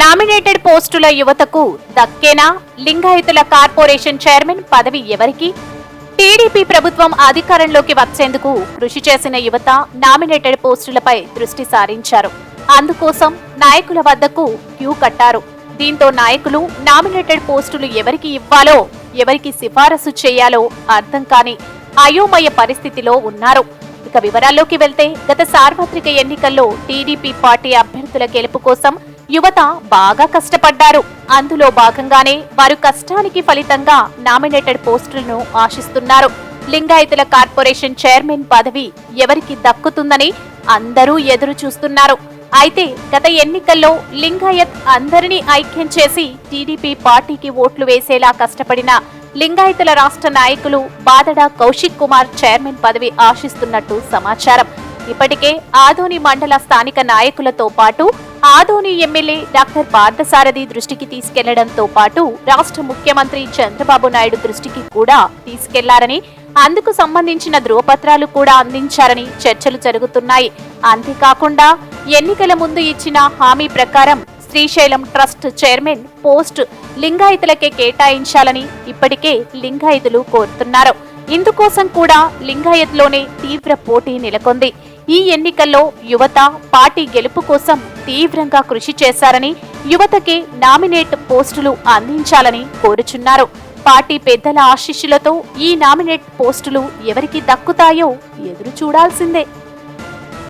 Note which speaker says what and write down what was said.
Speaker 1: Nominated పోస్టుల యువతకు దక్కేనా? లింగాయతుల corporation chairman పదవి ఎవరికి? టీడీపీ ప్రభుత్వం అధికారంలోకి వచ్చేందుకు కృషి చేసిన యువత నామినేటెడ్ పోస్టులపై దృష్టి సారించారు. అందుకోసం నాయకుల వద్దకు క్యూ కట్టారు. దీంతో నాయకులు నామినేటెడ్ పోస్టులు ఎవరికి ఇవ్వాలో, ఎవరికి సిఫారసు చేయాలో అర్థం కాని అయోమయ పరిస్థితిలో ఉన్నారు. ఇక వివరాల్లోకి వెళ్తే, గత సార్వత్రిక ఎన్నికల్లో టీడీపీ పార్టీ అభ్యర్థుల గెలుపు కోసం యువత బాగా కష్టపడ్డారు. అందులో భాగంగానే వారు కష్టానికి ఫలితంగా నామినేటెడ్ పోస్టులను ఆశిస్తున్నారు. లింగాయతుల కార్పొరేషన్ చైర్మన్ పదవి ఎవరికి దక్కుతుందని అందరూ ఎదురు చూస్తున్నారు. అయితే గత ఎన్నికల్లో లింగాయత్ అందరినీ ఐక్యం చేసి టీడీపీ పార్టీకి ఓట్లు వేసేలా కష్టపడిన లింగాయతుల రాష్ట్ర నాయకులు బాదడ కౌశిక్ కుమార్ చైర్మన్ పదవి ఆశిస్తున్నట్టు సమాచారం. ఇప్పటికే ఆదోని మండల స్థానిక నాయకులతో పాటు ఆదోని ఎమ్మెల్యే డాక్టర్ పార్థసారథి దృష్టికి తీసుకెళ్లడంతో పాటు రాష్ట్ర ముఖ్యమంత్రి చంద్రబాబు నాయుడు దృష్టికి కూడా తీసుకెళ్లారని, అందుకు సంబంధించిన ధృవపత్రాలు కూడా అందించారని చర్చలు జరుగుతున్నాయి. అంతేకాకుండా ఎన్నికల ముందు ఇచ్చిన హామీ ప్రకారం శ్రీశైలం ట్రస్ట్ చైర్మన్ పోస్ట్ లింగాయతులకే కేటాయించాలని ఇప్పటికే లింగాయతులు కోరుతున్నారు. ఇందుకోసం కూడా లింగాయత్లోనే తీవ్ర పోటీ నెలకొంది. ఈ ఎన్నికల్లో యువత పార్టీ గెలుపు కోసం తీవ్రంగా కృషి చేశారని, యువతకే నామినేట్ పోస్టులు అందించాలని కోరుచున్నారు. పార్టీ పెద్దల ఆశీస్సులతో ఈ నామినేట్ పోస్టులు ఎవరికి దక్కుతాయో ఎదురు చూడాల్సిందే.